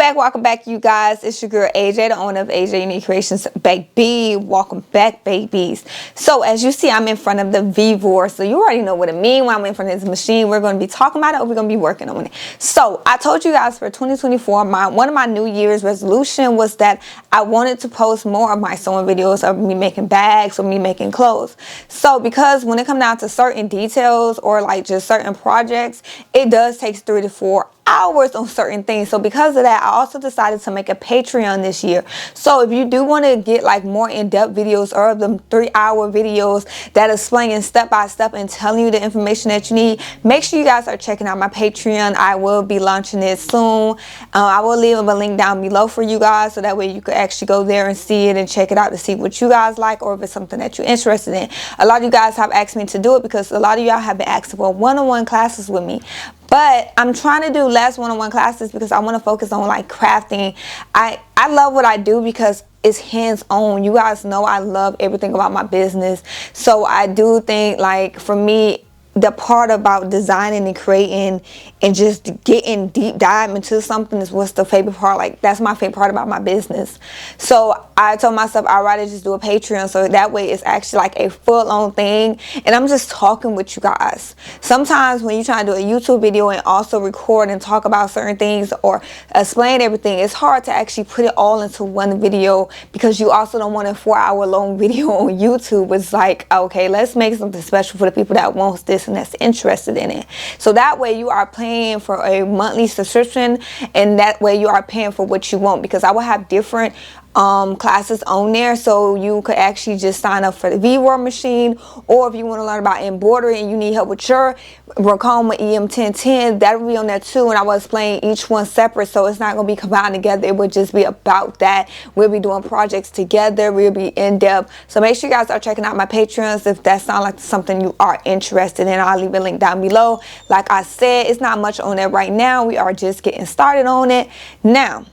Welcome back, you guys. It's your girl AJ, the owner of AJ Unique Creations, baby. Welcome back, babies. So as you see, I'm in front of the Vevor, so you already know what it means when I'm in front of this machine. We're going to be talking about it, or we're going to be working on it. So I told you guys for 2024, one of my New Year's resolution was that I wanted to post more of my sewing videos of me making bags or me making clothes. So because when it comes down to certain details or like just certain projects, it does take 3 to 4 hours on certain things. So because of that, I also decided to make a Patreon this year. So if you do want to get like more in-depth videos or them 3-hour videos that explain step by step and telling you the information that you need, make sure you guys are checking out my Patreon. I will be launching it soon. I will leave a link down below for you guys, so that way you could actually go there and see it and check it out to see what you guys like, or if it's something that you're interested in. A lot of you guys have asked me to do it because a lot of y'all have been asking for one-on-one classes with me. But I'm trying to do less one-on-one classes because I want to focus on like crafting. I love what I do because it's hands-on. You guys know I love everything about my business. So I do think, like, for me, the part about designing and creating and just getting deep dive into something is what's the favorite part. Like, that's my favorite part about my business. So I told myself I'd rather just do a Patreon, so that way it's actually like a full-on thing and I'm just talking with you guys. Sometimes when you try to do a YouTube video and also record and talk about certain things or explain everything, it's hard to actually put it all into one video because you also don't want a 4-hour long video on YouTube. It's like, okay, let's make something special for the people that wants this and that's interested in it. So that way you are paying for a monthly subscription, and that way you are paying for what you want, because I will have different classes on there, so you could actually just sign up for the Vevor machine, or if you want to learn about embroidery and you need help with your Racoma EM1010, that will be on there too, and I will explain each one separate, so it's not going to be combined together. It would just be about that. We'll be doing projects together. We'll be in depth. So make sure you guys are checking out my Patreons if that sounds like something you are interested in. I'll leave a link down below. Like I said, it's not much on there right now. We are just getting started on it now.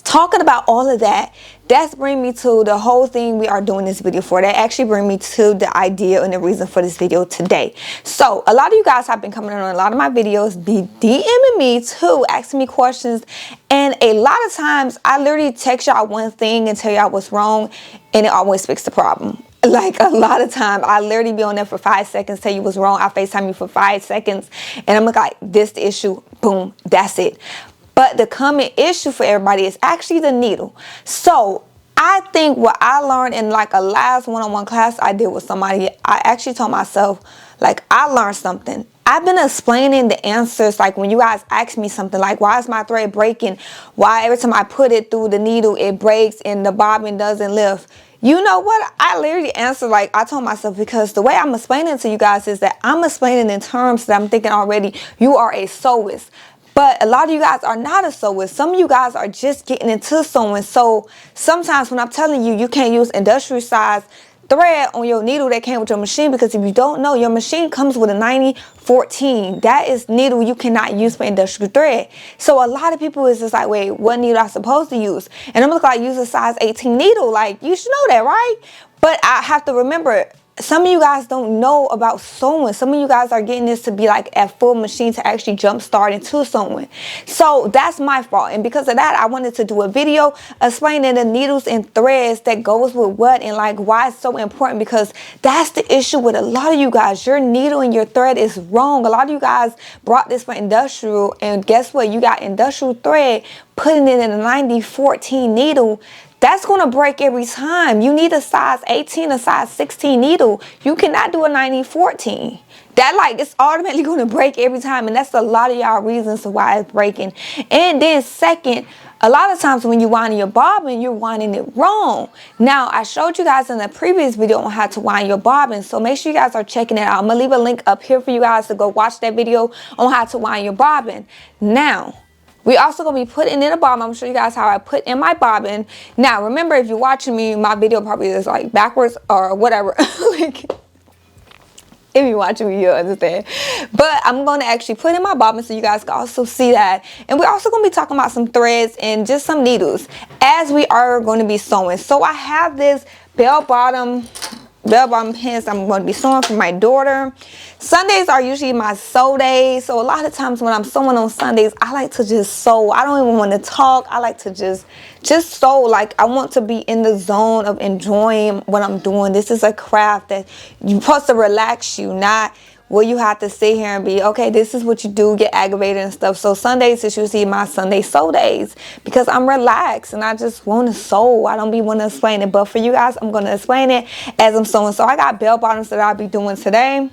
Talking about all of that, that's bring me to the whole thing we are doing this video for. That actually bring me to the idea and the reason for this video today. So a lot of you guys have been coming on a lot of my videos, be DMing me too, asking me questions, and a lot of times I literally text y'all one thing and tell y'all what's wrong, and it always fixes the problem. Like, a lot of time I literally be on there for 5 seconds, tell you what's wrong. I FaceTime you for 5 seconds and I'm like, this the issue, boom, that's it. But the common issue for everybody is actually the needle. So I think what I learned in like a last one-on-one class I did with somebody, I actually told myself, like, I learned something. I've been explaining the answers, like when you guys ask me something like, why is my thread breaking? Why every time I put it through the needle, it breaks and the bobbin doesn't lift? You know what? I literally answered, like, I told myself, because the way I'm explaining to you guys is that I'm explaining in terms that I'm thinking already you are a sewist. But a lot of you guys are not a sewist. Some of you guys are just getting into sewing. So sometimes when I'm telling you, you can't use industrial size thread on your needle that came with your machine, because if you don't know, your machine comes with a 90-14. That is needle you cannot use for industrial thread. So a lot of people is just like, wait, what needle I supposed to use? And I'm like, use a size 18 needle. Like, you should know that, right? But I have to remember, some of you guys don't know about sewing. Some of you guys are getting this to be like a full machine to actually jump start into sewing. So that's my fault. And because of that, I wanted to do a video explaining the needles and threads that goes with what, and like why it's so important, because that's the issue with a lot of you guys. Your needle and your thread is wrong. A lot of you guys brought this for industrial, and guess what? You got industrial thread, putting it in a 90-14 needle. That's going to break every time. You need a size 18, a size 16 needle. You cannot do a 90-14. That, like, it's automatically going to break every time. And that's a lot of y'all reasons why it's breaking. And then second, a lot of times when you're winding your bobbin, you're winding it wrong. Now, I showed you guys in the previous video on how to wind your bobbin. So make sure you guys are checking it out. I'm going to leave a link up here for you guys to go watch that video on how to wind your bobbin. Now, we also going to be putting in a bobbin. I'm going to show you guys how I put in my bobbin. Now, remember, if you're watching me, my video probably is like backwards or whatever. Like, if you're watching me, you'll understand. But I'm going to actually put in my bobbin so you guys can also see that. And we're also going to be talking about some threads and just some needles as we are going to be sewing. So I have this bell bottom bell-bottom pants I'm going to be sewing for my daughter. Sundays are usually my sew days. So a lot of times when I'm sewing on Sundays, I like to just sew. I don't even want to talk. I like to just sew. Like, I want to be in the zone of enjoying what I'm doing. This is a craft that you're supposed to relax you, not where you have to sit here and be, okay, this is what you do, get aggravated and stuff. So Sundays is usually my Sunday sew days because I'm relaxed and I just want to sew. I don't be want to explain it, but for you guys, I'm going to explain it as I'm sewing. So I got bell bottoms that I'll be doing today.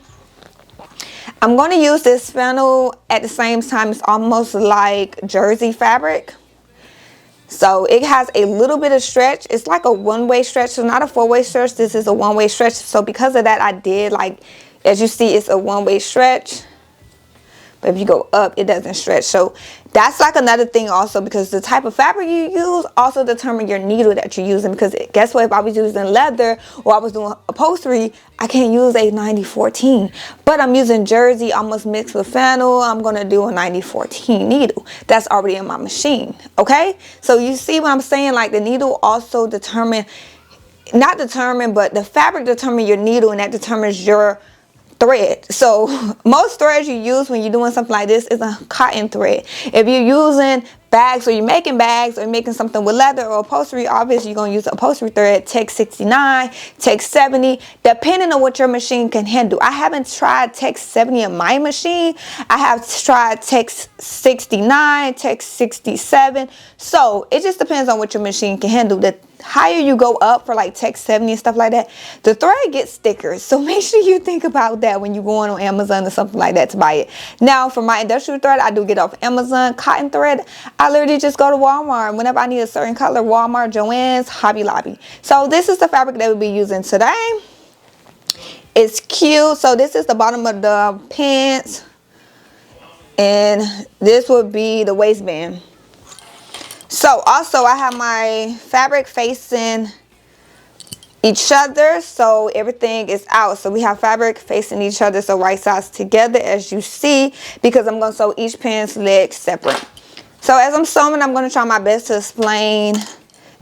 I'm going to use this flannel at the same time. It's almost like jersey fabric. So it has a little bit of stretch. It's like a one-way stretch, so not a four-way stretch. This is a one-way stretch. So because of that, I did, like, as you see, it's a one-way stretch. But if you go up, it doesn't stretch. So that's like another thing also, because the type of fabric you use also determine your needle that you're using. Because guess what? If I was using leather or I was doing upholstery, I can't use a 9014. But I'm using jersey almost mixed with flannel. I'm going to do a 9014 needle. That's already in my machine. Okay? So you see what I'm saying? Like, the needle also determine, not determine, but the fabric determines your needle, and that determines your thread. So most threads you use when you're doing something like this is a cotton thread. If you're using bags, or you're making bags, or you're making something with leather or upholstery, obviously you're going to use upholstery thread, Tex 69, Tex 70, depending on what your machine can handle. I haven't tried Tex 70 in my machine. I have tried Tex 69, Tex 67. So it just depends on what your machine can handle. The higher you go up for like Tex 70 and stuff like that, the thread gets thicker. So make sure you think about that when you're going on Amazon or something like that to buy it. Now for my industrial thread, I do get off Amazon. Cotton thread, I literally just go to Walmart. Whenever I need a certain color, Walmart, Joann's, Hobby Lobby. So this is the fabric that we'll be using today. It's cute. So this is the bottom of the pants, and this would be the waistband. So also I have my fabric facing each other, so everything is out. So we have fabric facing each other, so right sides together, as you see, because I'm going to sew each pants leg separate. So as I'm sewing, I'm going to try my best to explain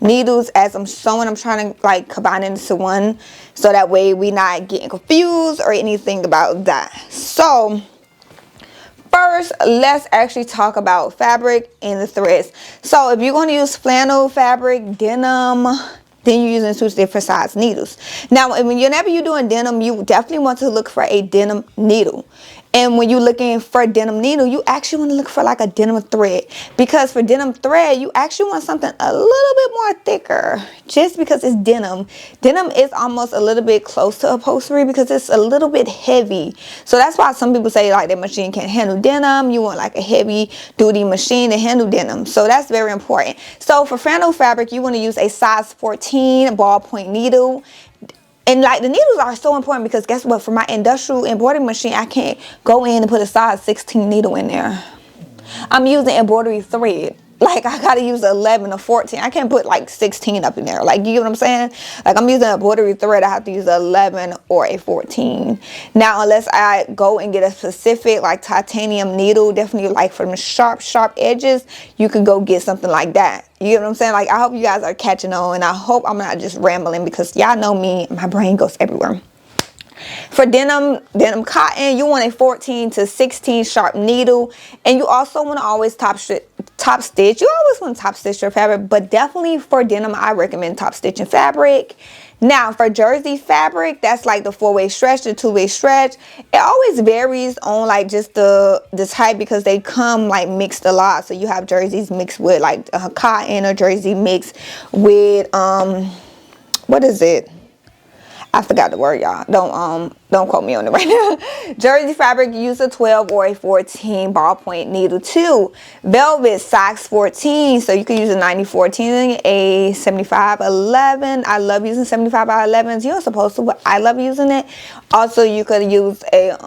needles as I'm sewing. I'm trying to like combine it into one, so that way we not getting confused or anything about that. So first, let's actually talk about fabric and the threads. So if you're going to use flannel fabric, denim, then you're using 2 different size needles. Now, whenever you're doing denim, you definitely want to look for a denim needle. And when you're looking for a denim needle, you actually want to look for like a denim thread. Because for denim thread, you actually want something a little bit more thicker. Just because it's denim. Denim is almost a little bit close to upholstery because it's a little bit heavy. So that's why some people say like their machine can't handle denim. You want like a heavy duty machine to handle denim. So that's very important. So for flannel fabric, you want to use a size 14 ballpoint needle. And like the needles are so important because guess what? For my industrial embroidery machine, I can't go in and put a size 16 needle in there. I'm using embroidery thread. Like I gotta use 11 or 14. I can't put like 16 up in there. Like, you get what I'm saying? Like I'm using a embroidery thread, I have to use 11 or a 14. Now, unless I go and get a specific like titanium needle, definitely like for the sharp edges, you can go get something like that. You get what I'm saying? Like, I hope you guys are catching on, and I hope I'm not just rambling because y'all know me, my brain goes everywhere. For denim cotton, you want a 14 to 16 sharp needle, and you also want to always top stitch. You always want to top stitch your fabric, but definitely for denim, I recommend top stitching fabric. Now for jersey fabric, that's like the 4-way stretch, the 2-way stretch. It always varies on like just the type because they come like mixed a lot. So you have jerseys mixed with like cotton, or jersey mixed with what is it? I forgot the word, y'all. Don't quote me on it right now. Jersey fabric, use a 12 or a 14 ballpoint needle too. Velvet, size 14. So you can use a 9014, a 7511. I love using 75 by 11s. You're supposed to, but I love using it. Also, you could use a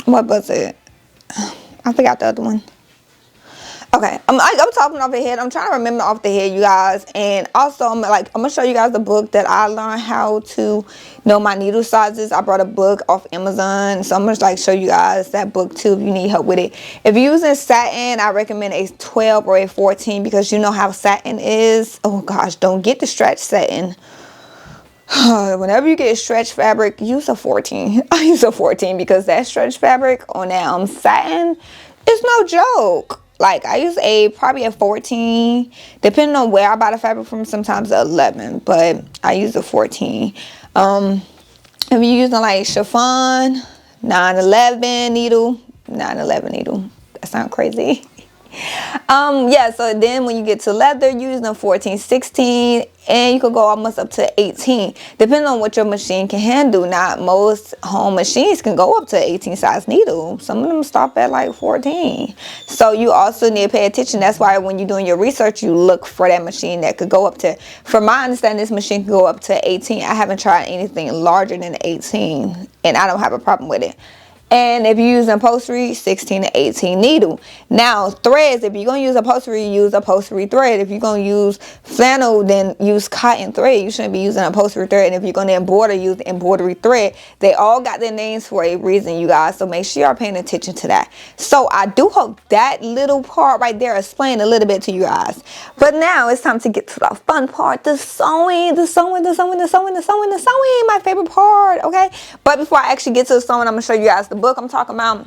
what was it? I forgot the other one. Okay, I'm talking off the head. I'm trying to remember off the head, you guys. And also, I'm gonna show you guys the book that I learned how to know my needle sizes. I brought a book off Amazon, so I'm gonna like show you guys that book too if you need help with it. If you're using satin, I recommend a 12 or a 14 because you know how satin is. Oh gosh, don't get the stretch satin. Whenever you get stretch fabric, use a 14. I use a 14 because that stretch fabric on that satin is no joke. Like, I use probably a 14, depending on where I buy the fabric from, sometimes 11, but I use a 14. If you're using like chiffon, 911 needle, that sounds crazy. Yeah, so then when you get to leather, you're using a 14, 16, and you could go almost up to 18, depending on what your machine can handle. Not most home machines can go up to 18 size needle. Some of them stop at like 14. So you also need to pay attention. That's why when you're doing your research, you look for that machine that could go up to, from my understanding, this machine can go up to 18. I haven't tried anything larger than 18, and I don't have a problem with it. And if you're using upholstery, 16 to 18 needle. Now, threads, if you're going to use upholstery, use upholstery thread. If you're going to use flannel, then use cotton thread. You shouldn't be using upholstery thread. And if you're going to embroider, use embroidery thread. They all got their names for a reason, you guys. So make sure you're paying attention to that. So I do hope that little part right there explained a little bit to you guys. But now it's time to get to the fun part, the sewing, my favorite part, okay? But before I actually get to the sewing, I'm going to show you guys the book I'm talking about.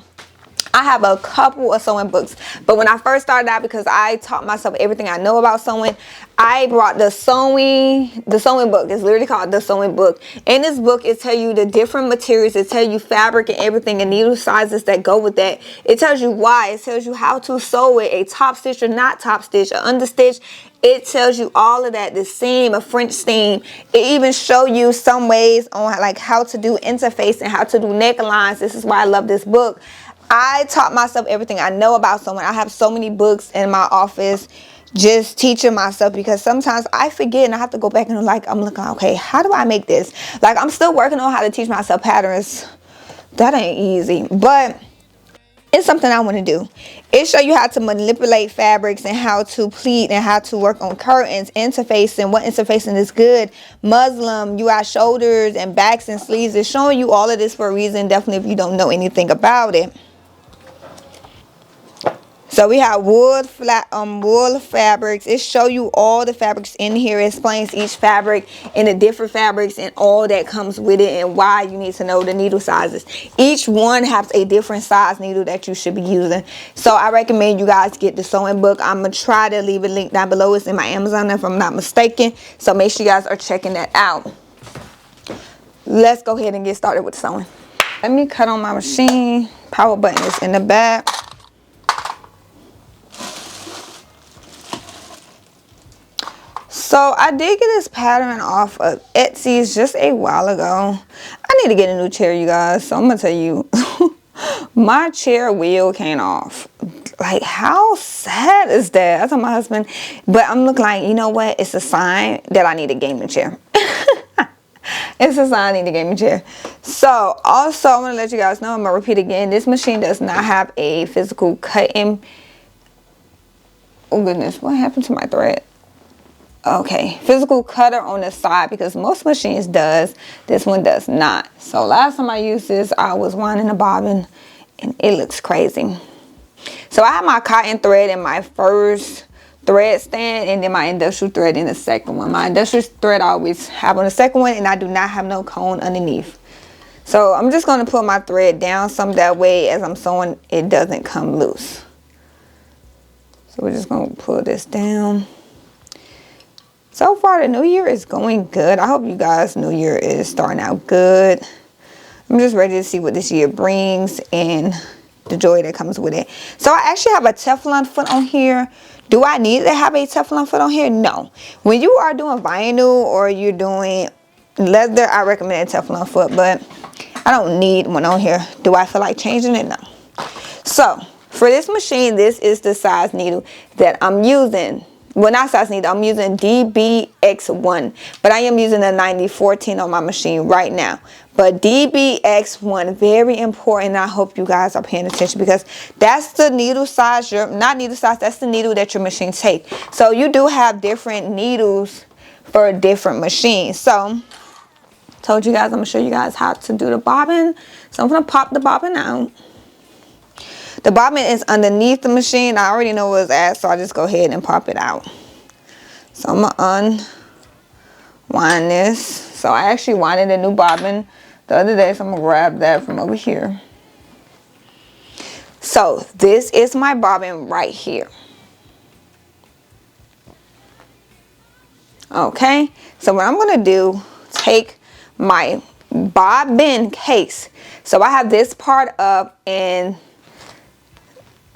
I have a couple of sewing books, but when I first started out, because I taught myself everything I know about sewing, I brought the sewing book. It's literally called the sewing book. In this book, it tells you the different materials. It tells you fabric and everything and needle sizes that go with that. It tells you why. It tells you how to sew it, a top stitch or not top stitch, an understitch. It tells you all of that, the seam, a French seam. It even show you some ways on like how to do interface and how to do necklines. This is why I love this book. I taught myself everything I know about sewing. I have so many books in my office just teaching myself, because sometimes I forget and I have to go back and I'm looking, okay, how do I make this? Like, I'm still working on how to teach myself patterns. That ain't easy, but it's something I want to do. It shows you how to manipulate fabrics and how to pleat and how to work on curtains, interfacing, what interfacing is good, muslin, you got shoulders and backs and sleeves. It's showing you all of this for a reason, definitely if you don't know anything about it. So we have wool fabrics. It show you all the fabrics in here. It explains each fabric and the different fabrics and all that comes with it and why you need to know the needle sizes. Each one has a different size needle that you should be using. So I recommend you guys get the sewing book. I'm going to try to leave a link down below. It's in my Amazon if I'm not mistaken. So make sure you guys are checking that out. Let's go ahead and get started with sewing. Let me cut on my machine. Power button is in the back. So I did get this pattern off of Etsy just a while ago. I need to get a new chair, you guys. So I'm going to tell you, my chair wheel came off. Like, how sad is that? I told my husband, but I'm looking like, you know what? It's a sign that I need a gaming chair. It's a sign I need a gaming chair. So also, I'm going to let you guys know, I'm going to repeat again. This machine does not have a physical cutting. Oh goodness, what happened to my thread? Okay, physical cutter on the side, because most machines does. This one does not. So last time I used this, I was winding a bobbin and it looks crazy. So I have my cotton thread in my first thread stand and then my industrial thread in the second one. My industrial thread I always have on the second one, and I do not have no cone underneath. So I'm just going to put my thread down some, that way as I'm sewing it doesn't come loose. So we're just going to pull this down. So far, the new year is going good. I hope you guys' new year is starting out good. I'm just ready to see what this year brings and the joy that comes with it. So I actually have a Teflon foot on here. Do I need to have a Teflon foot on here? No. When you are doing vinyl or you're doing leather, I recommend a Teflon foot, but I don't need one on here. Do I feel like changing it? No. So for this machine, this is the size needle that I'm using. Well, not size needle, I'm using DBX1, but I am using a 9014 on my machine right now. But DBX1, very important. I hope you guys are paying attention, because that's the needle size, not needle size, that's the needle that your machine takes. So you do have different needles for different machines. So told you guys, I'm gonna show you guys how to do the bobbin. So I'm gonna pop the bobbin out. The bobbin is underneath the machine. I already know where it's at, so I just go ahead and pop it out. So I'm going to unwind this So I actually wanted a new bobbin the other day, so I'm gonna grab that from over here. So this is my bobbin right here. Okay, so what I'm gonna do, take my bobbin case. So I have this part up and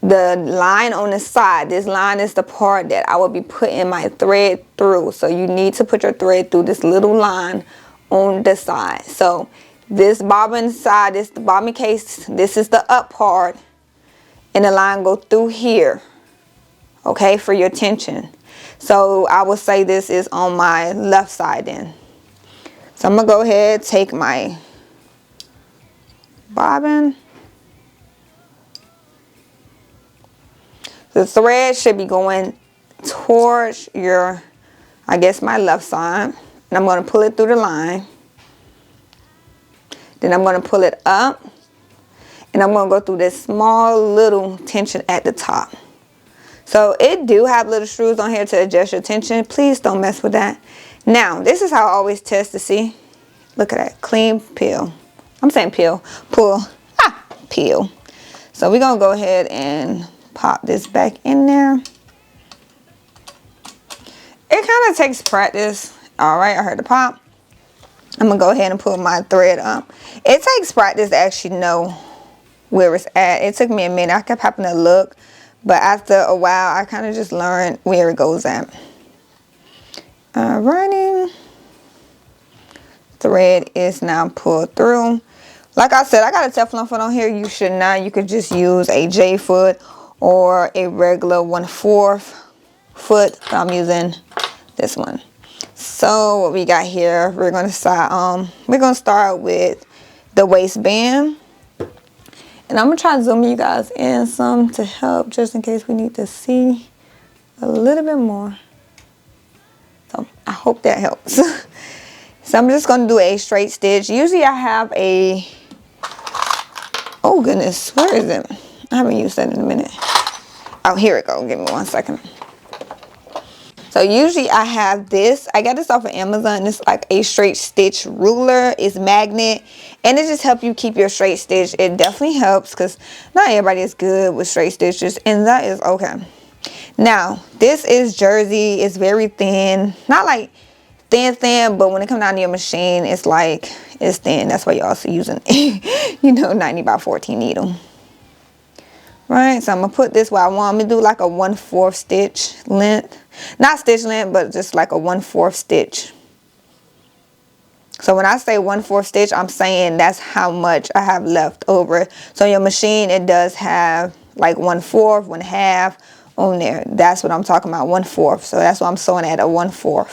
the line on the side. This line is the part that I will be putting my thread through. So you need to put your thread through this little line on the side. So this bobbin side, this the bobbin case, this is the up part, and the line go through here, okay, for your tension. So I will say this is on my left side then. So I'm gonna go ahead, take my bobbin. The thread should be going towards your, I guess, my left side. And I'm going to pull it through the line. Then I'm going to pull it up. And I'm going to go through this small little tension at the top. So it do have little screws on here to adjust your tension. Please don't mess with that. Now, this is how I always test to see. Look at that. Clean peel. I'm saying peel. Pull. Peel. So we're going to go ahead and pop this back in there. It kind of takes practice. All right, I heard the pop. I'm gonna go ahead and pull my thread up. It takes practice to actually know where it's at. It took me a minute. I kept having to look, but after a while I kind of just learned where it goes at. Alrighty, thread is now pulled through. Like I said, I got a Teflon foot on here. You should not. You could just use a J foot or a regular 1/4 foot. I'm using this one. So what we got here, we're gonna start with the waistband, and I'm gonna try to zoom you guys in some to help, just in case we need to see a little bit more. So I hope that helps. So I'm just gonna do a straight stitch. Usually I have a, oh goodness, where is it? I haven't used that in a minute. Oh, here it go. Give me 1 second. So usually I have this. I got this off of Amazon. It's like a straight stitch ruler. It's magnet. And it just helps you keep your straight stitch. It definitely helps because not everybody is good with straight stitches. And that is okay. Now, this is jersey. It's very thin. Not like thin, but when it comes down to your machine, it's like, it's thin. That's why you're also using, 90 by 14 needle. Right, so I'm going to put this where I want. I'm going to do like a 1/4 stitch length. Not stitch length, but just like a 1/4 stitch. So when I say 1/4 stitch, I'm saying that's how much I have left over. So your machine, it does have like 1/4, 1/2 on there. That's what I'm talking about, 1/4. So that's what I'm sewing at, a 1/4.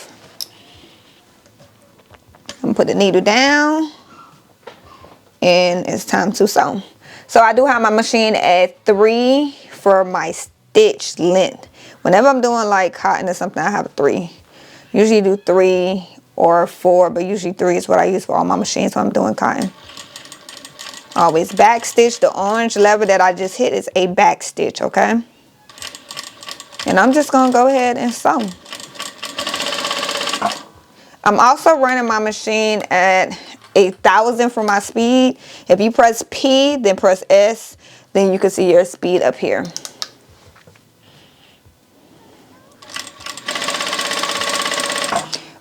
I'm going to put the needle down. And it's time to sew. So I do have my machine at 3 for my stitch length. Whenever I'm doing like cotton or something, I have 3. Usually do 3 or 4, but usually 3 is what I use for all my machines when I'm doing cotton. Always back stitch. The orange lever that I just hit is a back stitch, okay? And I'm just gonna go ahead and sew. I'm also running my machine at 1,000 for my speed. If you press P, then press S, then you can see your speed up here.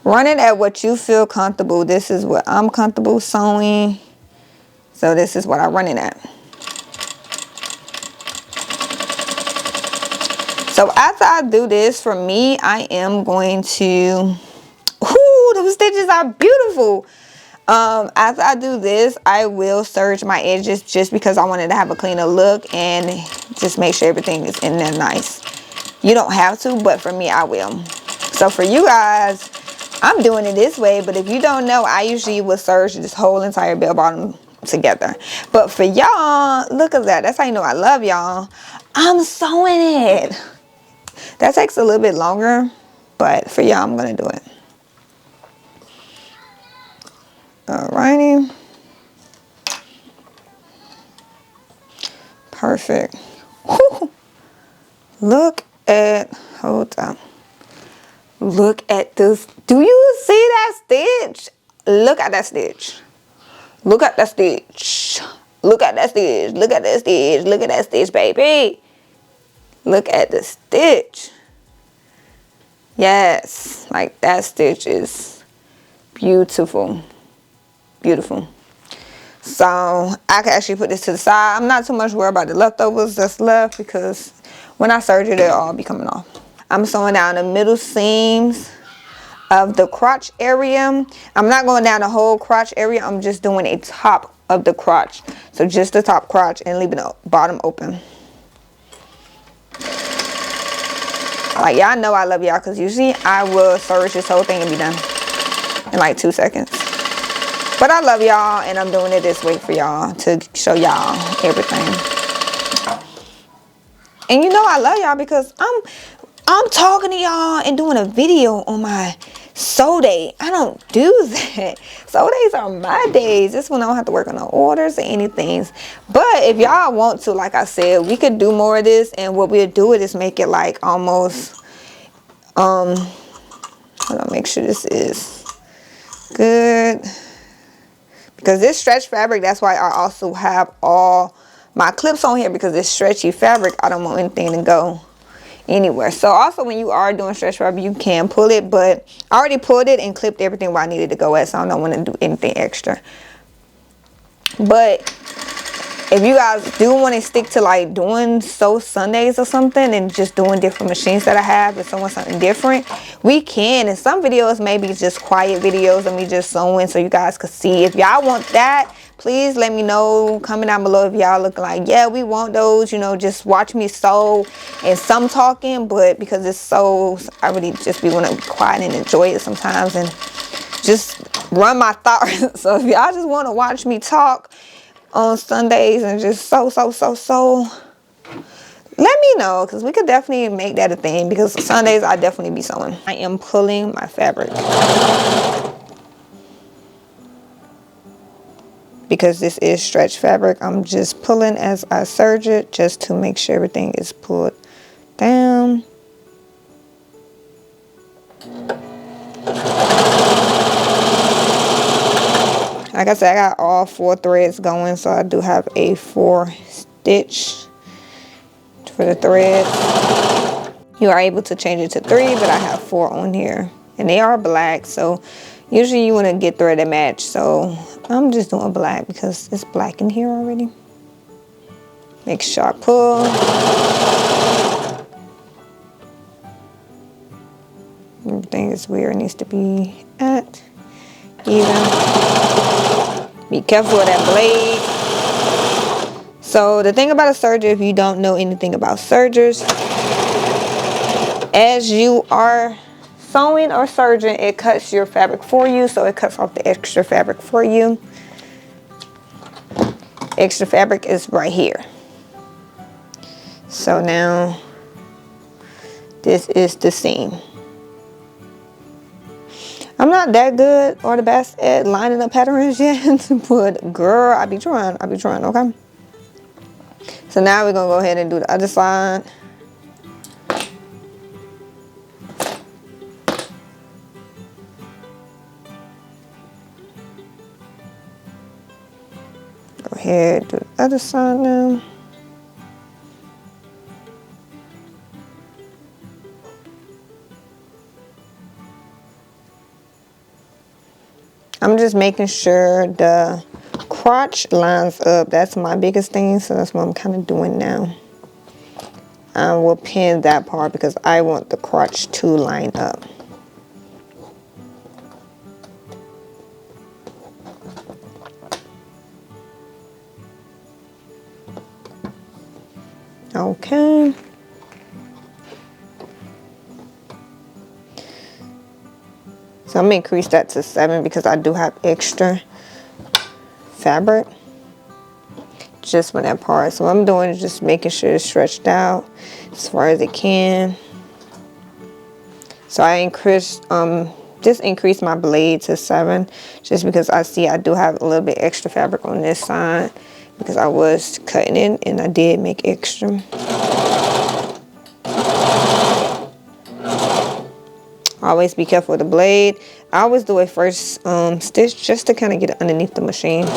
Run it at what you feel comfortable. This is what I'm comfortable sewing. So this is what I run it at. So after I do this, for me, I am going to, ooh, those stitches are beautiful. After I do this, I will serge my edges just because I wanted to have a cleaner look and just make sure everything is in there nice. You don't have to, but for me, I will. So for you guys, I'm doing it this way, but if you don't know, I usually will serge this whole entire bell bottom together. But for y'all, look at that. That's how you know I love y'all. I'm sewing it. That takes a little bit longer, but for y'all, I'm going to do it. Alrighty. Perfect. Whew. Look at, hold up. Look at this. Do you see that stitch? look at that stitch. Look at that stitch. Look at that stitch. Look at that stitch. Look at that stitch, baby. Look at the stitch. Yes, like that stitch is beautiful. Beautiful. So I can actually put this to the side. I'm not too much worried about the leftovers that's left because when I serge it, it'll all be coming off. I'm sewing down the middle seams of the crotch area. I'm not going down the whole crotch area. I'm just doing a top of the crotch. So just the top crotch and leaving the bottom open. Like, y'all know I love y'all because usually I will serge this whole thing and be done in like 2 seconds. But I love y'all and I'm doing it this way for y'all to show y'all everything. And you know I love y'all because I'm talking to y'all and doing a video on my sew day. I don't do that. Sew days are my days. This one I don't have to work on no orders or anything. But if y'all want to, like I said, we could do more of this. And what we'll do is make it like almost, hold on, make sure this is good. Because this stretch fabric, that's why I also have all my clips on here because it's stretchy fabric. I don't want anything to go anywhere. So also when you are doing stretch fabric, you can pull it, but I already pulled it and clipped everything where I needed to go at, so I don't want to do anything extra. But if you guys do want to stick to like doing sew Sundays or something and just doing different machines that I have and sewing something different, we can. And some videos maybe just quiet videos of me just sewing so you guys could see. If y'all want that, please let me know. Comment down below if y'all look like, yeah, we want those. You know, just watch me sew and some talking. But because it's so, I really just want to be quiet and enjoy it sometimes and just run my thoughts. So if y'all just want to watch me talk on Sundays and just sew, let me know because we could definitely make that a thing because Sundays I definitely be sewing. I am pulling my fabric because this is stretch fabric. I'm just pulling as I serge it just to make sure everything is pulled down. Like I said, I got all 4 threads going, so I do have a 4 stitch for the threads. You are able to change it to 3, but I have 4 on here. And they are black, so usually you want to get thread that match. So I'm just doing black because it's black in here already. Make sure I pull. Everything is where it needs to be at. Even. Be careful with that blade. So the thing about a serger, if you don't know anything about sergers, as you are sewing or serging, it cuts your fabric for you. So it cuts off the extra fabric for you. Extra fabric is right here. So now this is the seam. I'm not that good or the best at lining up patterns yet, but girl, I be trying, okay? So now we're gonna go ahead and do the other side. Go ahead, do the other side now. I'm just making sure the crotch lines up. That's my biggest thing, so that's what I'm kind of doing now. I will pin that part because I want the crotch to line up. Okay. So I'm going to increase that to 7 because I do have extra fabric just for that part. So what I'm doing is just making sure it's stretched out as far as it can. So I increased, just increased my blade to 7 just because I see I do have a little bit extra fabric on this side because I was cutting it and I did make extra. Always be careful with the blade. I always do a first stitch just to kind of get it underneath the machine.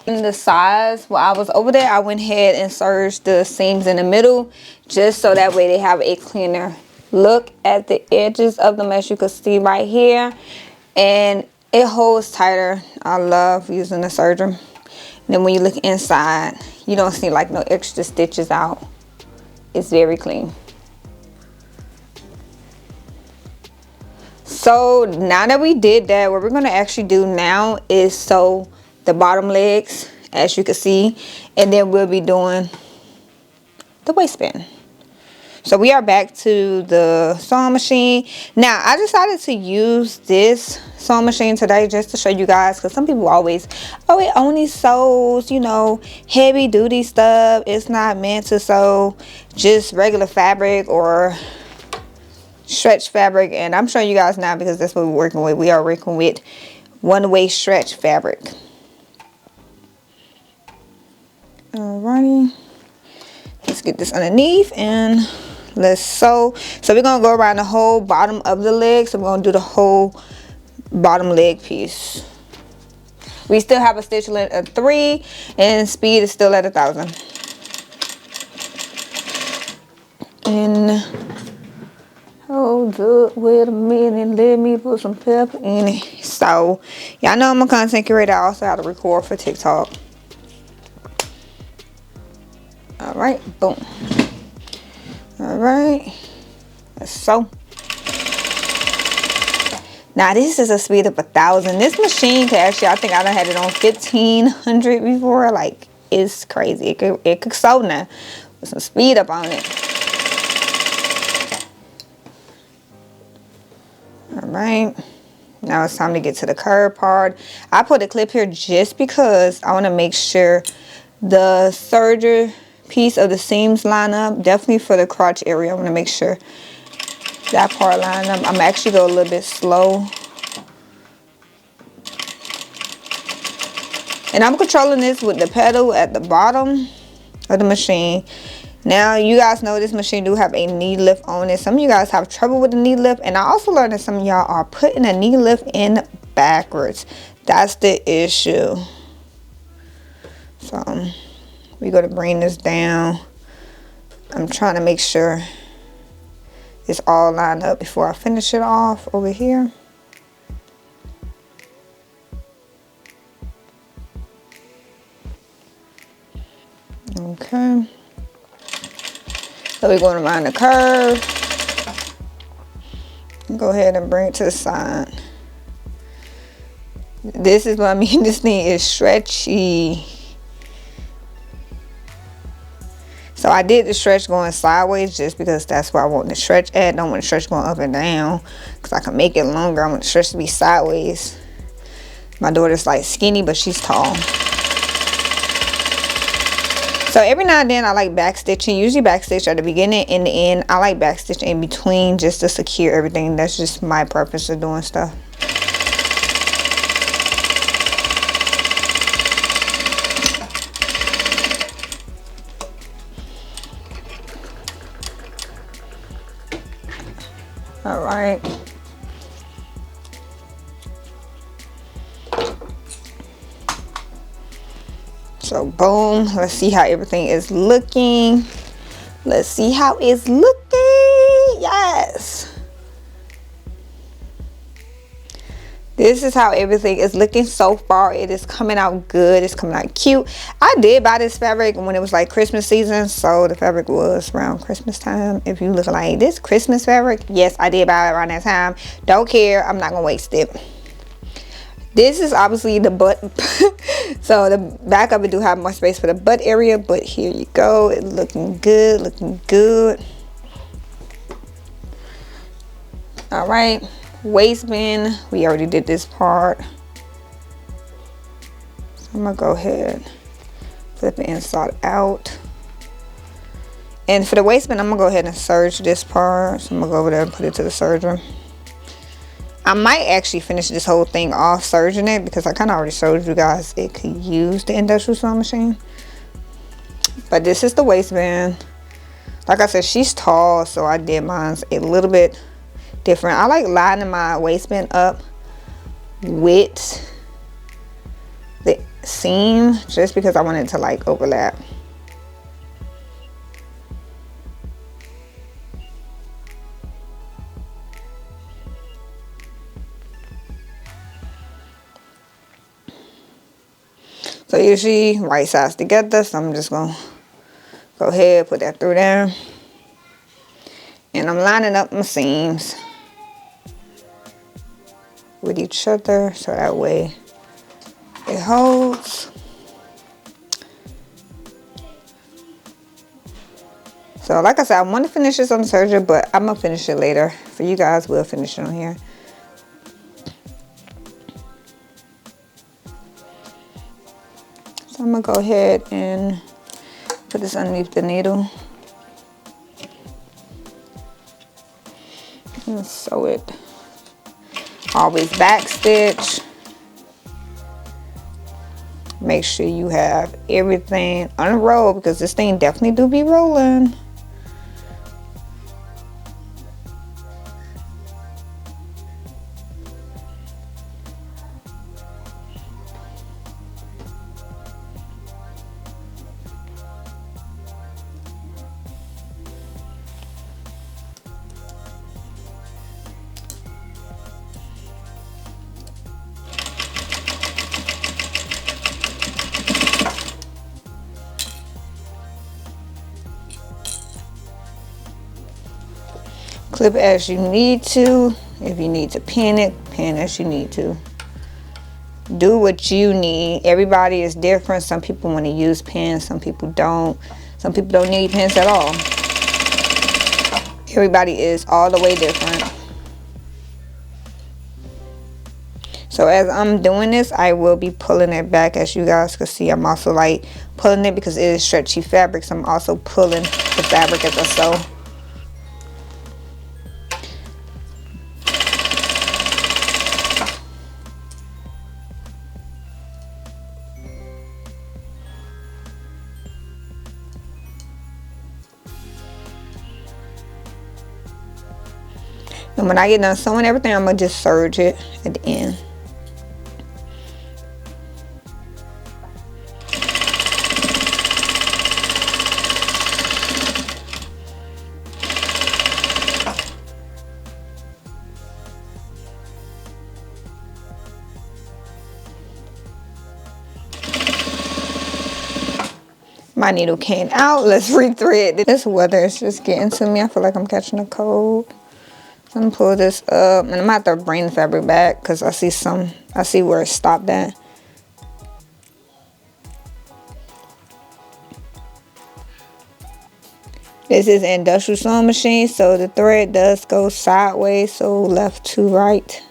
In the size, while I was over there, I went ahead and serged the seams in the middle just so that way they have a cleaner look at the edges of them, as you can see right here, and it holds tighter. I love using the serger. And then when you look inside, you don't see like no extra stitches out. It's very clean. So now that we did that, what we're going to actually do now is sew the bottom legs, as you can see, and then we'll be doing the waistband. So we are back to the sewing machine. Now I decided to use this sewing machine today just to show you guys, because some people always, oh, it only sews, you know, heavy duty stuff. It's not meant to sew just regular fabric or stretch fabric. And I'm showing you guys now because that's what we're working with. We are working with one-way stretch fabric. Alrighty, let's get this underneath and let's sew. So we're gonna go around the whole bottom of the leg. So we're gonna do the whole bottom leg piece. We still have a stitch length of 3 and speed is still at 1,000. And hold up, wait a minute, let me put some pepper in it. So y'all know I'm a content creator. I also have to record for TikTok. All right, boom. All right, let's sew. Now this is a speed of 1,000. This machine can actually, I think I done had it on 1,500 before. Like, it's crazy. It could sew now with some speed up on it. All right, now it's time to get to the curve part. I put a clip here just because I want to make sure the serger piece of the seams line up. Definitely for the crotch area, I want to make sure that part line up. I'm actually go a little bit slow, and I'm controlling this with the pedal at the bottom of the machine. Now you guys know this machine do have a knee lift on it. Some of you guys have trouble with the knee lift, and I also learned that some of y'all are putting a knee lift in backwards. That's the issue. So we're going to bring this down. I'm trying to make sure it's all lined up before I finish it off over here. Okay. So we're going around the curve. Go ahead and bring it to the side. This is what I mean. This thing is stretchy. So I did the stretch going sideways just because that's where I want the stretch at. I don't want the stretch going up and down because I can make it longer. I want the stretch to be sideways. My daughter's like skinny, but she's tall. So every now and then I like back stitching. Usually back stitch at the beginning and the end. I like back stitching in between just to secure everything. That's just my purpose of doing stuff. All right. So boom, let's see how everything is looking. Let's see how it's looking. Yes. This is how everything is looking so far. It is coming out good. It's coming out cute. I did buy this fabric when it was like Christmas season. So the fabric was around Christmas time. If you look like this Christmas fabric, yes, I did buy it around that time. Don't care. I'm not going to waste it. This is obviously the butt. So the back of it do have more space for the butt area. But here you go. It's looking good. Looking good. All right. Waistband, we already did this part. So I'm gonna go ahead, flip the inside out. And for the waistband, I'm gonna go ahead and serge this part. So I'm gonna go over there and put it to the serger. I might actually finish this whole thing off serging it because I kind of already showed you guys it could use the industrial sewing machine. But this is the waistband. Like I said, she's tall, so I did mine a little bit different. I like lining my waistband up with the seam just because I want it to like overlap. So usually right sides together, so I'm just gonna go ahead, put that through there. And I'm lining up my seams with each other so that way it holds. So like I said, I want to finish this on the serger, but I'm gonna finish it later. For you guys, we'll finish it on here. So I'm gonna go ahead and put this underneath the needle and sew it. Always back stitch. Make sure you have everything unrolled because this thing definitely do be rolling. Clip as you need to. If you need to pin it, pin as you need to. Do what you need. Everybody is different. Some people want to use pins, some people don't. Some people don't need pins at all. Everybody is all the way different. So as I'm doing this, I will be pulling it back. As you guys can see, I'm also like pulling it because it is stretchy fabric. So I'm also pulling the fabric as I sew. And when I get done sewing everything, I'm going to just serge it at the end. My needle came out. Let's rethread. This weather is just getting to me. I feel like I'm catching a cold. I'm gonna pull this up, and I'm gonna have to bring the fabric back because I see where it stopped at. This is an industrial sewing machine, so the thread does go sideways, so left to right.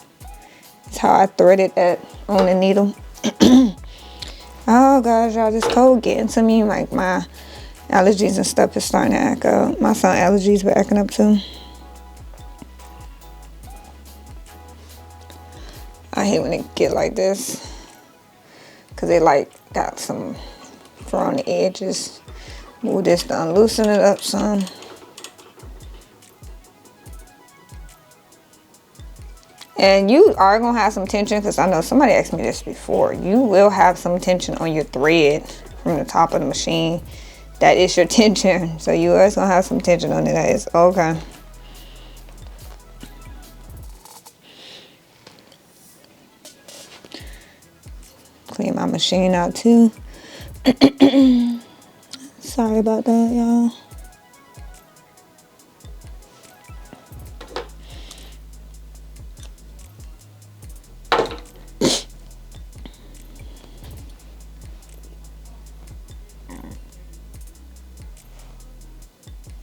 That's how I threaded that on the needle. Oh gosh, y'all, this cold getting to me. Like my allergies and stuff is starting to act up. My son's allergies were acting up too. I hate when it get like this because they like got some fur on the edges. Move this to loosen it up some. And you are gonna have some tension because I know somebody asked me this before. You will have some tension on your thread from the top of the machine. That is your tension. So you are gonna have some tension on it. That is okay. Clean my machine out too. Sorry about that, y'all.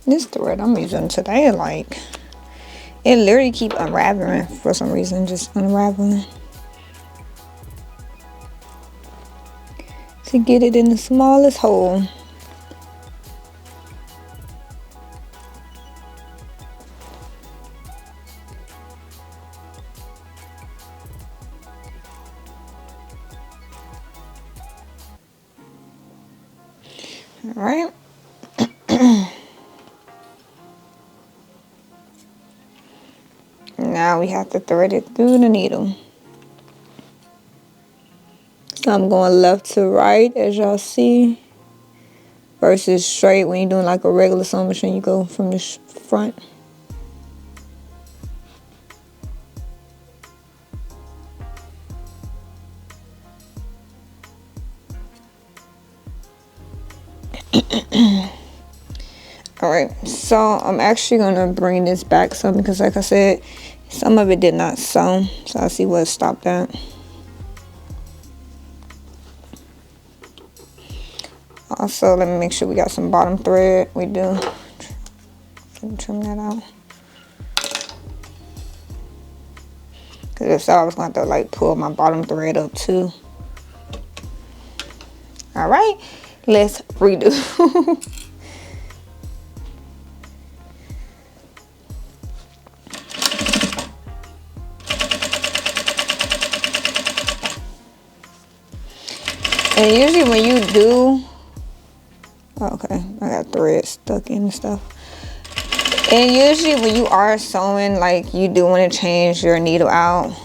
This thread I'm using today, like, it literally keep unraveling for some reason, just unraveling. to get it in the smallest hole. All right. Now we have to thread it through the needle. So I'm going left to right, as y'all see, versus straight. When you're doing like a regular sewing machine, you go from the front. Alright, so I'm actually going to bring this back some because like I said, some of it did not sew. So I'll see what stopped that. Also, let me make sure we got some bottom thread. We do. Trim that out. Because if so, I was going to have to like pull my bottom thread up too. Alright, let's redo. And usually when you do, okay, I got thread stuck in and stuff. And usually when you are sewing, like you do want to change your needle out.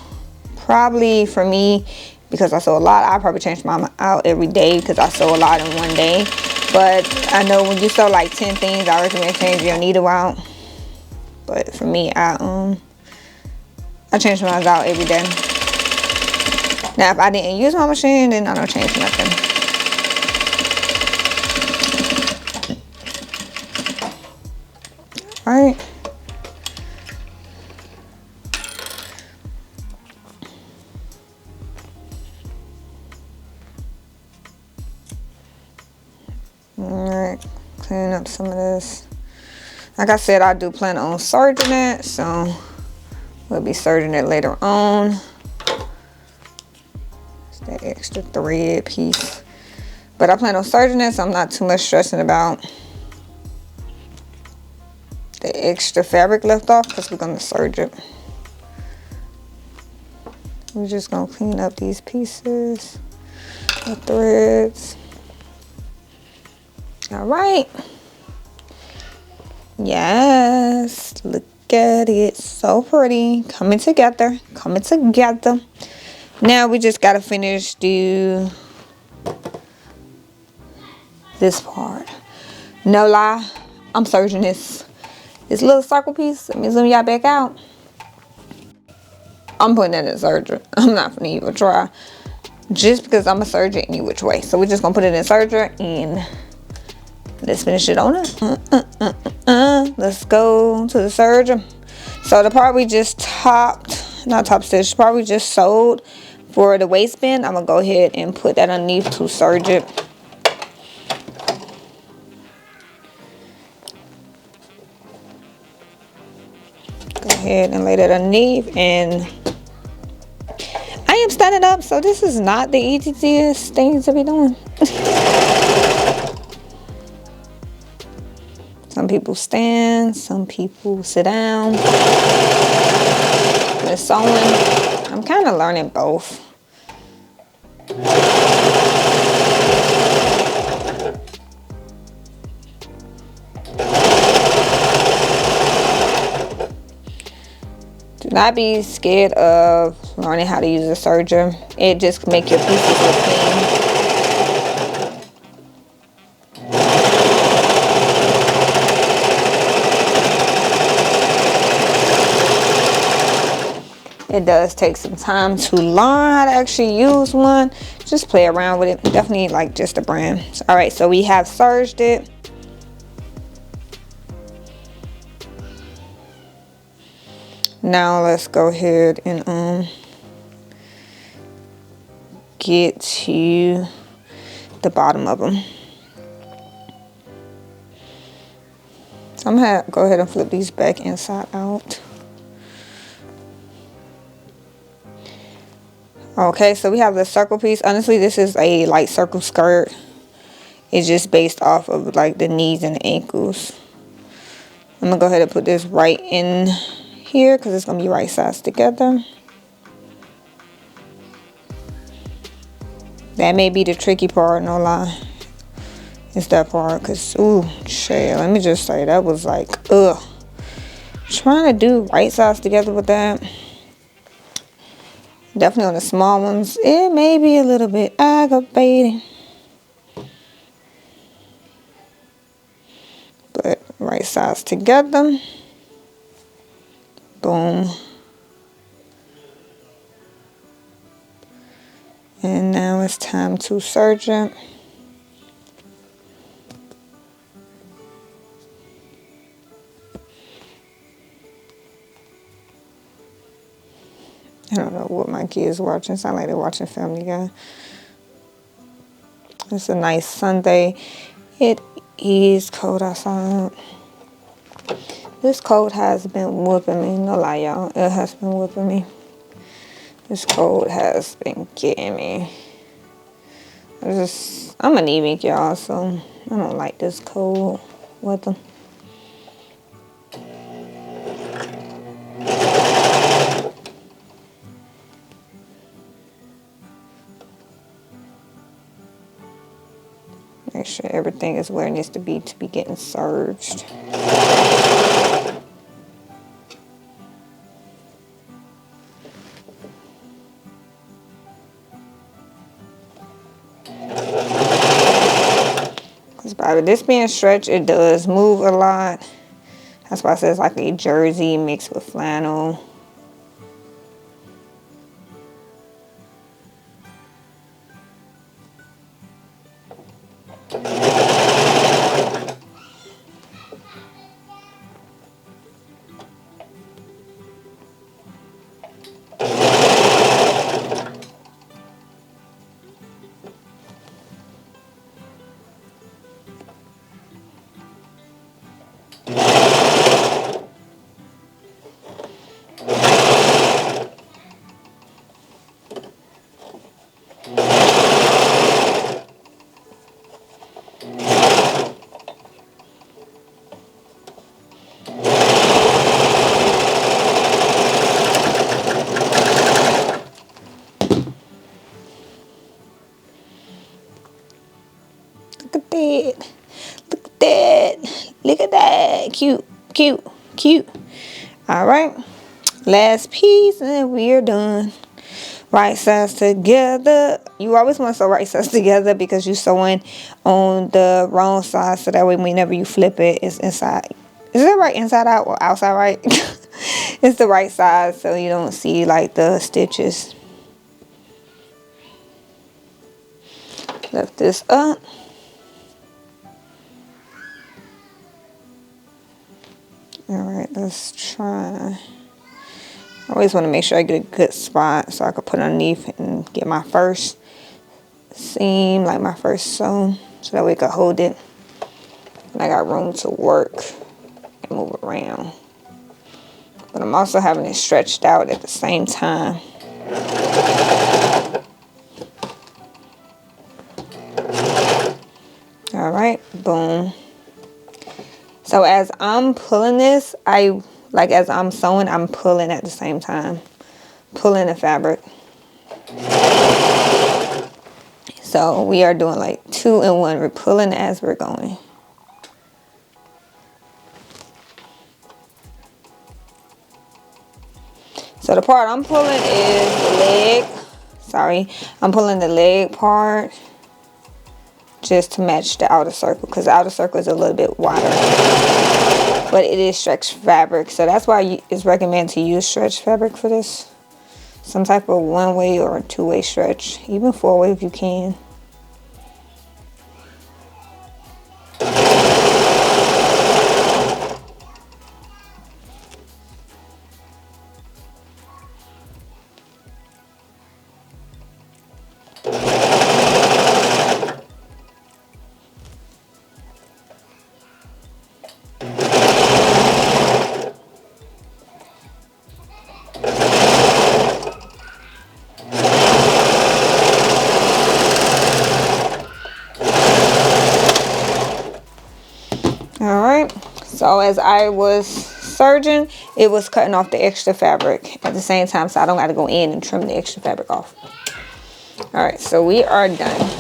Probably for me, because I sew a lot, I probably change mine out every day because I sew a lot in one day. But I know when you sew like 10 things, I recommend changing your needle out. But for me, I change mine out every day. Now, if I didn't use my machine, then I don't change nothing. Alright. Alright, clean up some of this. Like I said, I do plan on serging it, so we'll be serging it later on. That extra thread piece, but I plan on serging it, so I'm not too much stressing about the extra fabric left off because we're going to serge it. We're just going to clean up these pieces, the threads. All right, yes, look at it, so pretty, coming together. Now we just gotta finish this part. No lie, I'm serging this little circle piece. Let me zoom y'all back out. I'm putting that in the serger. I'm not gonna even try, just because I'm a serger any which way. So we're just gonna put it in the serger and let's finish it on it. Let's go to the serger. So the part we just top stitch, part we just sewed for the waistband, I'm gonna go ahead and put that underneath to serge it. Go ahead and lay that underneath, and I am standing up, so this is not the easiest thing to be doing. Some people stand, some people sit down. With sewing, I'm kind of learning both. Do not be scared of learning how to use a serger. It just makes your pieces look clean. It does take some time to learn how to actually use one. Just play around with it. Definitely like just a brand. All right, so we have serged it. Now let's go ahead and get to the bottom of them. So I'm gonna go ahead and flip these back inside out. Okay, so we have the circle piece. Honestly, this is a light circle skirt. It's just based off of like the knees and the ankles. I'm gonna go ahead and put this right in here because it's gonna be right sides together. That may be the tricky part, no lie. It's that part, because, ooh, shit, let me just say, that was like, ugh. Trying to do right sides together with that. Definitely on the small ones, it may be a little bit aggravating. But right sides together. Boom. And now it's time to serge it. I don't know what my kids watching. Sound like they're watching Family Guy. It's a nice Sunday. It is cold outside. This cold has been whooping me. No lie, y'all. It has been whooping me. This cold has been getting me. I'm anemic, y'all, so I don't like this cold weather. Make sure everything is where it needs to be getting serged. Because by this being stretched, it does move a lot. That's why it says like a jersey mixed with flannel. Look at that. Look at that. Look at that. Cute, cute, cute. All right. Last piece and we're done. Right sides together. You always want to sew right sides together because you're sewing on the wrong side, so that way whenever you flip it, it's inside. Is it right inside out or outside right? It's the right side, so you don't see like the stitches. Lift this up. Alright, let's try. I always want to make sure I get a good spot so I can put underneath and get my first seam, like my first sew, so that way I can hold it. And I got room to work and move around. But I'm also having it stretched out at the same time. Alright, boom. So as I'm pulling this, as I'm sewing, I'm pulling at the same time. Pulling the fabric. So we are doing like 2 in 1. We're pulling as we're going. So the part I'm pulling is the leg. Sorry, I'm pulling the leg part just to match the outer circle, because the outer circle is a little bit wider. But it is stretched fabric, so that's why it's recommended to use stretched fabric for this. Some type of 1-way or 2-way stretch, even 4-way if you can. So as I was serging, it was cutting off the extra fabric at the same time, so I don't got to go in and trim the extra fabric off. All right, so we are done.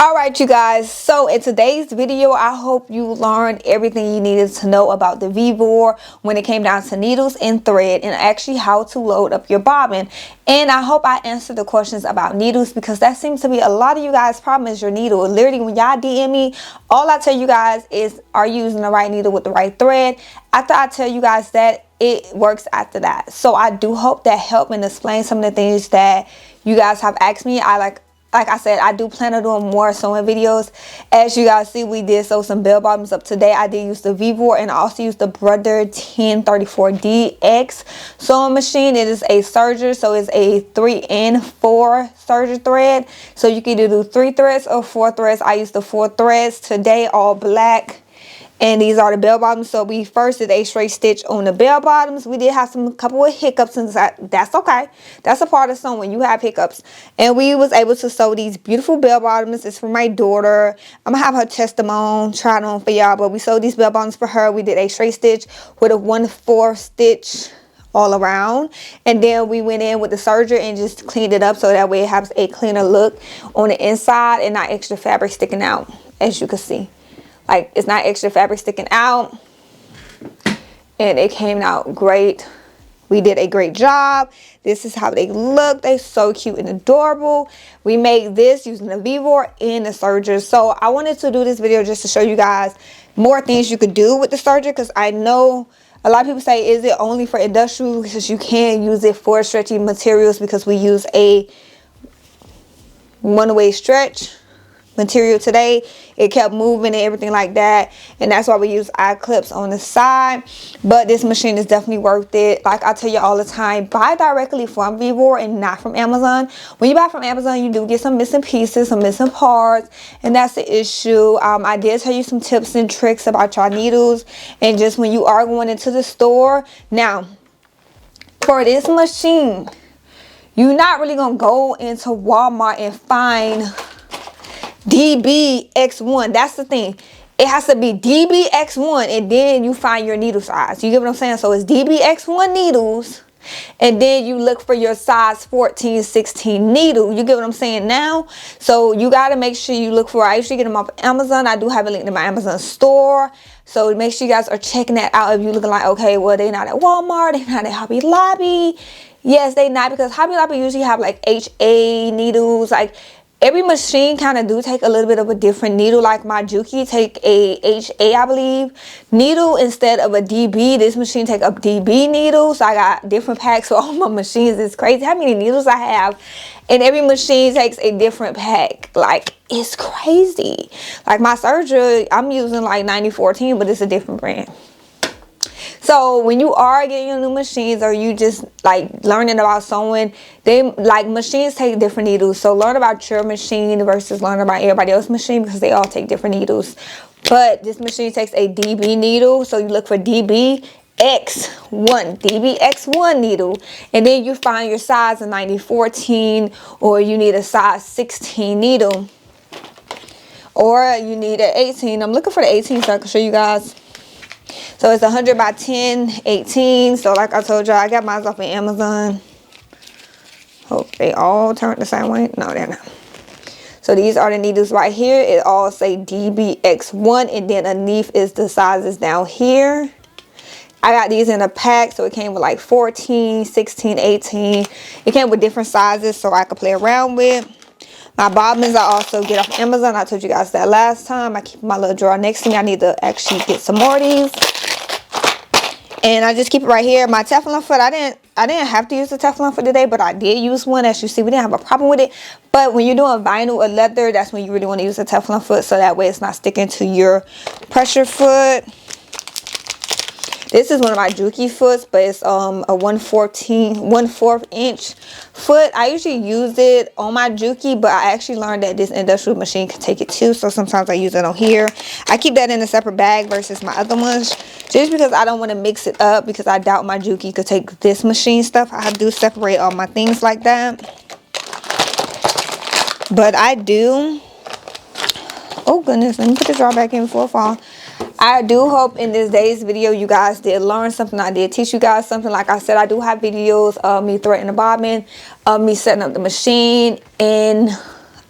All right, you guys, so in today's video, I hope you learned everything you needed to know about the Vevor when it came down to needles and thread, and actually how to load up your bobbin. And I hope I answered the questions about needles, because that seems to be a lot of you guys' problem is your needle. Literally, when y'all DM me, all I tell you guys is, are you using the right needle with the right thread? After I tell you guys that, it works after that. So I do hope that helped and explain some of the things that you guys have asked me. Like I said, I do plan on doing more sewing videos. As you guys see, we did sew some bell bottoms up today. I did use the Vevor, and I also used the Brother 1034DX sewing machine. It is a serger, so it's a 3 and 4 serger thread. So you can either do 3 threads or 4 threads. I used the 4 threads today, all black. And these are the bell bottoms. So we first did a straight stitch on the bell bottoms. We did have some couple of hiccups, and that's okay. That's a part of sewing. You have hiccups. And we was able to sew these beautiful bell bottoms. It's for my daughter. I'm gonna have her test them on, try it on for y'all. But we sewed these bell bottoms for her. We did a straight stitch with a 1/4 stitch all around, and then we went in with the serger and just cleaned it up so that way it has a cleaner look on the inside and not extra fabric sticking out, as you can see. Like, it's not extra fabric sticking out, and it came out great. We did a great job. This is how they look. They're so cute and adorable. We made this using the Vevor and the serger. So I wanted to do this video just to show you guys more things you could do with the serger, because I know a lot of people say, is it only for industrial? Because you can use it for stretchy materials, because we use a one-way stretch material today. It kept moving and everything like that, and that's why we use eye clips on the side. But this machine is definitely worth it. Like I tell you all the time, buy directly from Vevor and not from Amazon. When you buy from Amazon, you do get some missing pieces, some missing parts, and that's the issue. I did tell you some tips and tricks about your needles, and just when you are going into the store. Now, for this machine, you're not really gonna go into Walmart and find DBX1. That's the thing. It has to be DBX1, and then you find your needle size. You get what I'm saying? So it's DBX1 needles, and then you look for your size 14, 16 needle. You get what I'm saying now? So you got to make sure you look for, I usually get them off Amazon. I do have a link to my Amazon store. So make sure you guys are checking that out. If you're looking like, okay, well, they're not at Walmart, they're not at Hobby Lobby. Yes, they not, because Hobby Lobby usually have like HA needles. Like, every machine kind of do take a little bit of a different needle. Like my Juki take a HA, I believe, needle instead of a DB. This machine take a DB needle. So I got different packs for all my machines. It's crazy how many needles I have. And every machine takes a different pack. Like, it's crazy. Like my serger, I'm using like 9014, but it's a different brand. So when you are getting your new machines, or you just like learning about sewing, they like machines take different needles. So learn about your machine versus learn about everybody else's machine, because they all take different needles. But this machine takes a DB needle, so you look for DBX1 needle, and then you find your size in 9014, or you need a size 16 needle, or you need an 18. I'm looking for the 18 so I can show you guys. So it's 100 by 10, 18. So like I told y'all, I got mine off of Amazon. Hope they all turned the same way. No, they're not. So these are the needles right here. It all say DBX1, and then underneath is the sizes down here. I got these in a pack, so it came with like 14, 16, 18. It came with different sizes so I could play around with. My bobbins I also get off Amazon. I told you guys that last time. I keep my little drawer next to me. I need to actually get some more of these. And I just keep it right here. My Teflon foot, I didn't have to use the Teflon foot today, but I did use one. As you see, we didn't have a problem with it. But when you're doing vinyl or leather, that's when you really want to use a Teflon foot, so that way it's not sticking to your pressure foot. This is one of my Juki foots, but it's a 1/4 inch foot. I usually use it on my Juki, but I actually learned that this industrial machine can take it too. So sometimes I use it on here. I keep that in a separate bag versus my other ones, just because I don't want to mix it up, because I doubt my Juki could take this machine stuff. I do separate all my things like that. But I do. Oh goodness, let me put the drawer back in before it falls. I do hope in this day's video you guys did learn something. I did teach you guys something. Like I said, I do have videos of me threading the bobbin, of me setting up the machine, and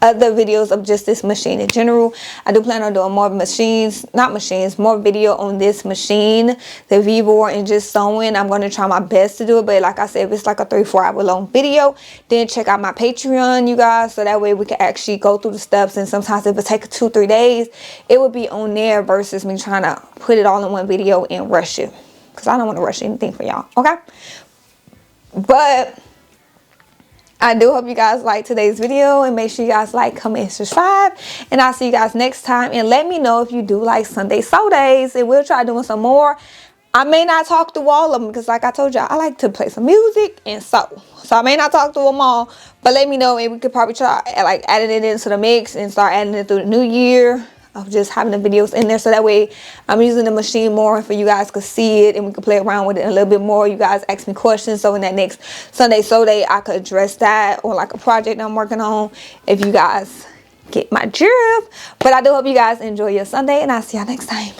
other videos of just this machine in general. I do plan on doing more more video on this machine, the Vevor, and just sewing. I'm going to try my best to do it, but like I said, if it's like a 3-4 hour long video, then check out my Patreon, you guys, so that way we can actually go through the steps. And sometimes if it takes 2-3 days, it would be on there versus me trying to put it all in one video and rush it, because I don't want to rush anything for y'all, okay? But I do hope you guys like today's video, and make sure you guys like, comment, and subscribe. And I'll see you guys next time. And let me know if you do like Sunday sew days, and we'll try doing some more. I may not talk through all of them, because like I told y'all, I like to play some music and sew. So I may not talk through them all, but let me know, and we could probably try like adding it into the mix and start adding it through the new year, of just having the videos in there, so that way I'm using the machine more for you guys could see it, and we could play around with it a little bit more. You guys ask me questions, so in that next Sunday sew day I could address that, or like a project I'm working on, if you guys get my drift. But I do hope you guys enjoy your Sunday, and I'll see y'all next time.